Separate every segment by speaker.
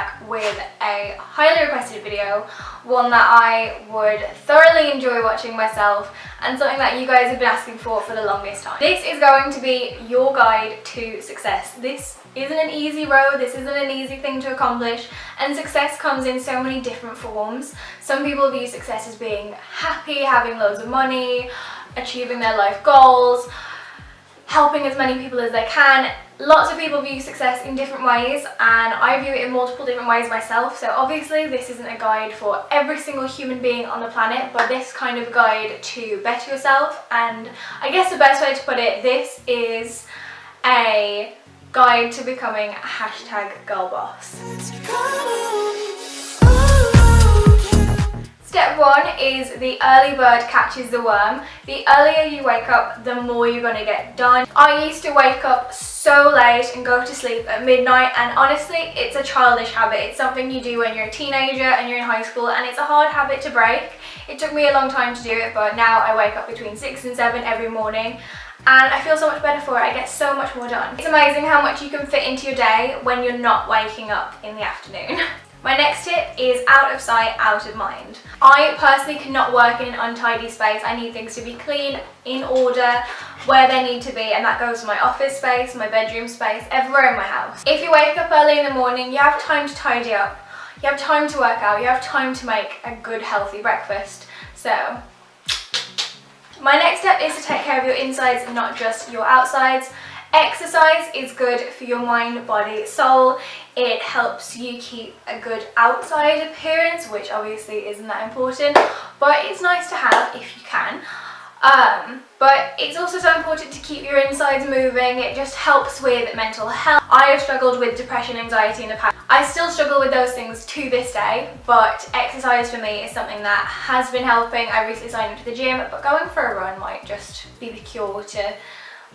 Speaker 1: back with a highly requested video, one that I would thoroughly enjoy watching myself and something that you guys have been asking for the longest time. This is going to be your guide to success. This isn't an easy road, this isn't an easy thing to accomplish, and success comes in so many different forms. Some people view success as being happy, having loads of money, achieving their life goals, helping as many people as they can. Lots of people view success in different ways, and I view it in multiple different ways myself. So obviously this isn't a guide for every single human being on the planet, but this kind of guide to better yourself. And I guess the best way to put it, this is a guide to becoming a #girlboss. Step 1 is the early bird catches the worm. The earlier you wake up, the more you're going to get done. I used to wake up so late and go to sleep at midnight, and honestly it's a childish habit. It's something you do when you're a teenager and you're in high school, and it's a hard habit to break. It took me a long time to do it, but now I wake up between 6 and 7 every morning, and I feel so much better for it. I get so much more done. It's amazing how much you can fit into your day when you're not waking up in the afternoon. My next tip is out of sight, out of mind. I personally cannot work in an untidy space. I need things to be clean, in order, where they need to be, and that goes for my office space, my bedroom space, everywhere in my house. If you wake up early in the morning, you have time to tidy up, you have time to work out, you have time to make a good healthy breakfast. So my next step is to take care of your insides, not just your outsides. Exercise is good for your mind, body, soul. It helps you keep a good outside appearance, which obviously isn't that important, but it's nice to have if you can. But it's also so important to keep your insides moving. It just helps with mental health. I have struggled with depression, anxiety in the past. I still struggle with those things to this day, but exercise for me is something that has been helping. I recently signed up to the gym, but going for a run might just be the cure to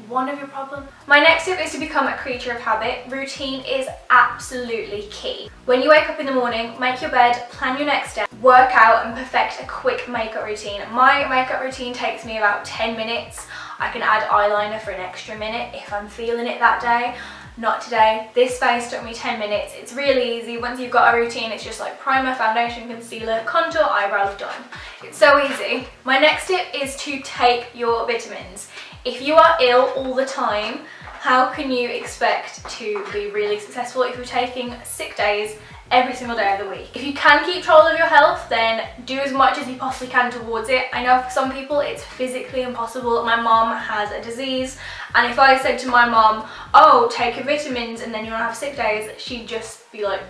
Speaker 1: one of your problems. My next tip is to become a creature of habit. Routine is absolutely key. When you wake up in the morning, make your bed, plan your next step, work out and perfect a quick makeup routine. My makeup routine takes me about 10 minutes. I can add eyeliner for an extra minute if I'm feeling it that day. Not today. This face took me 10 minutes. It's really easy. Once you've got a routine, it's just like primer, foundation, concealer, contour, eyebrows, done. It's so easy. My next tip is to take your vitamins. If you are ill all the time, how can you expect to be really successful if you're taking sick days every single day of the week? If you can keep control of your health, then do as much as you possibly can towards it. I know for some people it's physically impossible. My mom has a disease, and if I said to my mom, oh, take your vitamins and then you won't have sick days, she'd just be like,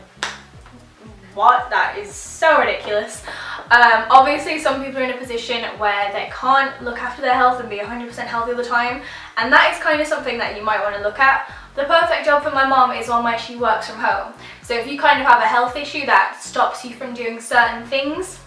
Speaker 1: what? That is so ridiculous. Obviously some people are in a position where they can't look after their health and be 100% healthy all the time, and that is kind of something that you might want to look at. The perfect job for my mom is one where she works from home. So if you kind of have a health issue that stops you from doing certain things,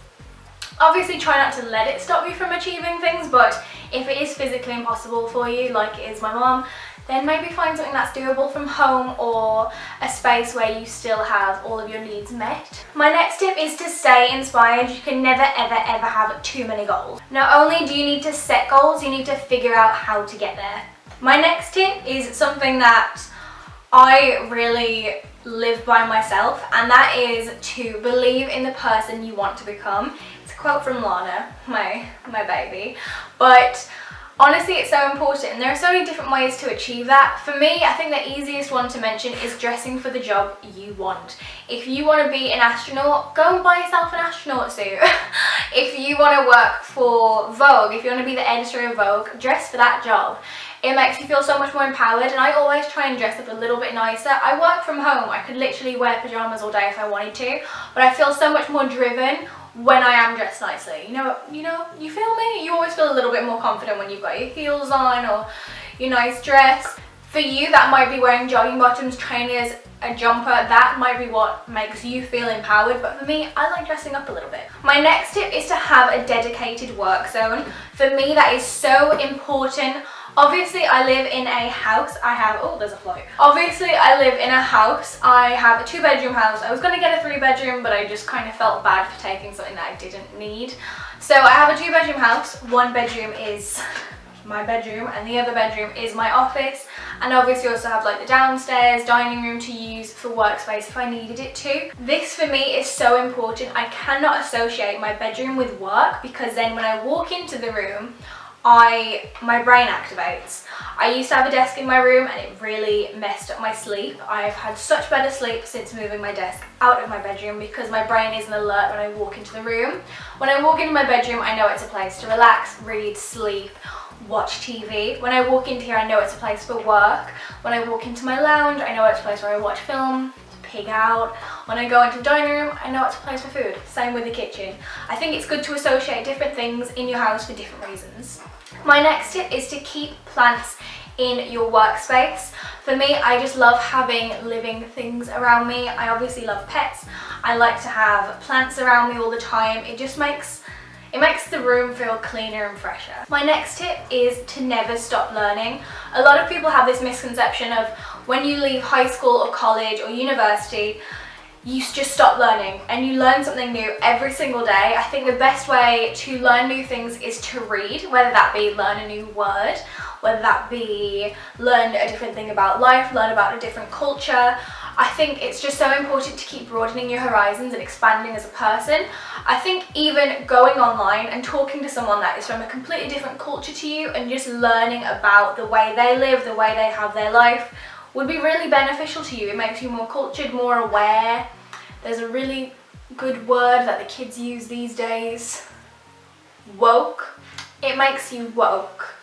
Speaker 1: obviously try not to let it stop you from achieving things, but if it is physically impossible for you, like it is my mom, then maybe find something that's doable from home, or a space where you still have all of your needs met. My next tip is to stay inspired. You can never ever ever have too many goals. Not only do you need to set goals, you need to figure out how to get there. My next tip is something that I really live by myself, and that is to believe in the person you want to become. It's a quote from Lana, my baby, but honestly, it's so important, and there are so many different ways to achieve that. For me, I think the easiest one to mention is dressing for the job you want. If you want to be an astronaut, go and buy yourself an astronaut suit. If you want to work for Vogue, if you want to be the editor of Vogue, dress for that job. It makes you feel so much more empowered, and I always try and dress up a little bit nicer. I work from home. I could literally wear pajamas all day if I wanted to, but I feel so much more driven when I am dressed nicely. You feel me? You always feel a little bit more confident when you've got your heels on or your nice dress. For you, that might be wearing jogging bottoms, trainers, a jumper. That might be what makes you feel empowered, but for me, I like dressing up a little bit. My next tip is to have a dedicated work zone. For me, that is so important. Obviously, I live in a house. Oh, there's a float. Obviously, I live in a house. I have a 2-bedroom house. I was going to get a 3-bedroom, but I just kind of felt bad for taking something that I didn't need. So I have a 2-bedroom house. 1 bedroom is my bedroom, and the other bedroom is my office. And obviously also have like the downstairs dining room to use for workspace if I needed it to. This for me is so important. I cannot associate my bedroom with work, because then when I walk into the room, my brain activates. I used to have a desk in my room and it really messed up my sleep. I've had such better sleep since moving my desk out of my bedroom, because my brain isn't alert when I walk into the room. When I walk into my bedroom, I know it's a place to relax, read, sleep, watch TV. When I walk into here, I know it's a place for work. When I walk into my lounge, I know it's a place where I watch film, pig out. When I go into the dining room, I know it's a place for food. Same with the kitchen. I think it's good to associate different things in your house for different reasons. My next tip is to keep plants in your workspace. For me, I just love having living things around me. I obviously love pets. I like to have plants around me all the time. It makes the room feel cleaner and fresher. My next tip is to never stop learning. A lot of people have this misconception of when you leave high school or college or university, you just stop learning and you learn something new every single day. I think the best way to learn new things is to read, whether that be learn a new word, whether that be learn a different thing about life, learn about a different culture. I think it's just so important to keep broadening your horizons and expanding as a person. I think even going online and talking to someone that is from a completely different culture to you and just learning about the way they live, the way they have their life, would be really beneficial to you. It makes you more cultured, more aware. There's a really good word that the kids use these days. Woke. It makes you woke.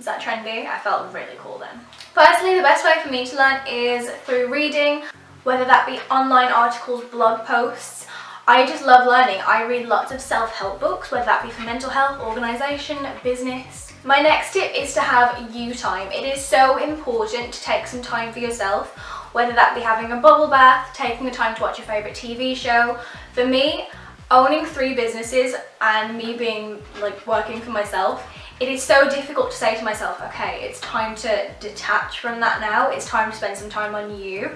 Speaker 1: Is that trendy? I felt really cool then. Personally, the best way for me to learn is through reading, whether that be online articles, blog posts. I just love learning. I read lots of self-help books, whether that be for mental health, organisation, business. My next tip is to have you time. It is so important to take some time for yourself, whether that be having a bubble bath, taking the time to watch your favourite TV show. For me, owning 3 businesses and me being like working for myself, it is so difficult to say to myself, okay, it's time to detach from that now. It's time to spend some time on you.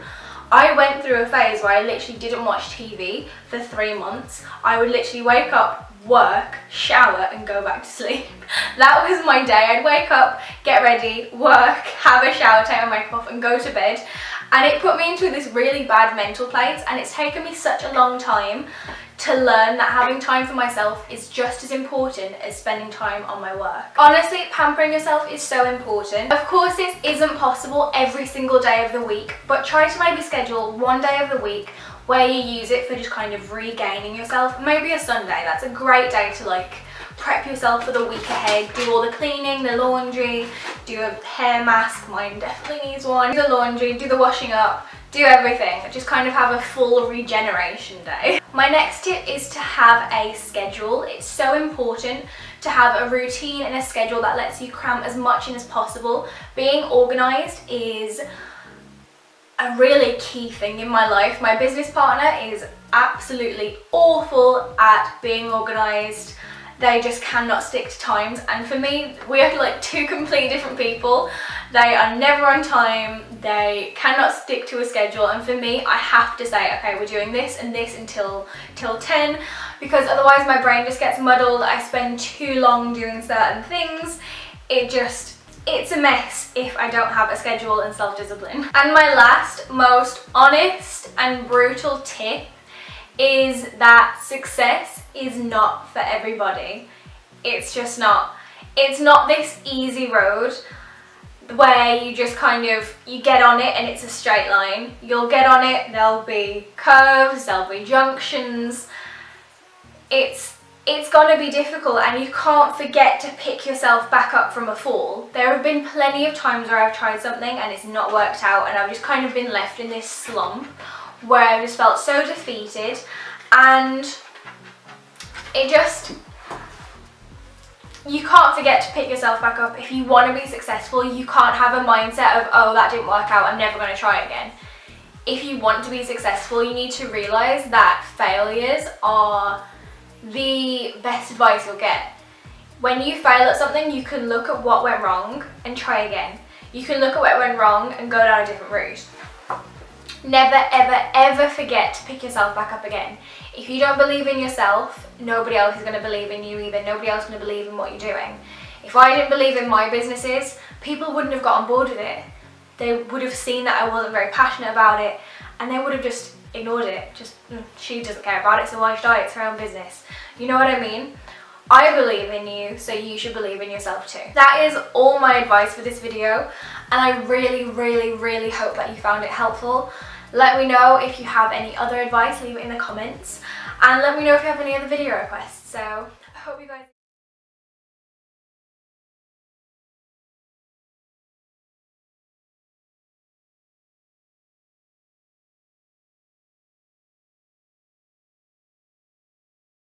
Speaker 1: I went through a phase where I literally didn't watch TV for 3 months. I would literally wake up, work, shower and go back to sleep. That was my day. I'd wake up, get ready, work, have a shower, take my makeup off and go to bed. And it put me into this really bad mental place, and it's taken me such a long time to learn that having time for myself is just as important as spending time on my work. Honestly, pampering yourself is so important. Of course, this isn't possible every single day of the week, but try to maybe schedule one day of the week where you use it for just kind of regaining yourself. Maybe a Sunday. That's a great day to like prep yourself for the week ahead, do all the cleaning, the laundry, do a hair mask, mine definitely needs one, do the laundry, do the washing up, do everything. Just kind of have a full regeneration day. My next tip is to have a schedule. It's so important to have a routine and a schedule that lets you cram as much in as possible. Being organised is a really key thing in my life. My business partner is absolutely awful at being organised. They just cannot stick to times, and for me, we are like 2 completely different people. They are never on time, they cannot stick to a schedule, and for me, I have to say, okay, we're doing this and this until 10, because otherwise my brain just gets muddled. I spend too long doing certain things. It's a mess if I don't have a schedule and self-discipline. And my last, most honest and brutal tip is that success is not for everybody. It's just not. It's not this easy road where you just kind of, you get on it and it's a straight line. You'll get on it, there'll be curves, there'll be junctions. It's gonna be difficult, and you can't forget to pick yourself back up from a fall. There have been plenty of times where I've tried something and it's not worked out, and I've just kind of been left in this slump where I've just felt so defeated, and you can't forget to pick yourself back up. If you want to be successful, you can't have a mindset of, oh, that didn't work out, I'm never going to try again. If you want to be successful, you need to realise that failures are the best advice you'll get. When you fail at something, you can look at what went wrong and try again. You can look at what went wrong and go down a different route. Never, ever, ever forget to pick yourself back up again. If you don't believe in yourself, nobody else is going to believe in you either. Nobody else is going to believe in what you're doing. If I didn't believe in my businesses, people wouldn't have got on board with it. They would have seen that I wasn't very passionate about it, and they would have just ignored it. Just, she doesn't care about it, so why should I? It's her own business. You know what I mean? I believe in you, so you should believe in yourself too. That is all my advice for this video, and I really, really, really hope that you found it helpful. Let me know if you have any other advice, leave it in the comments, and let me know if you have any other video requests. So, I hope you guys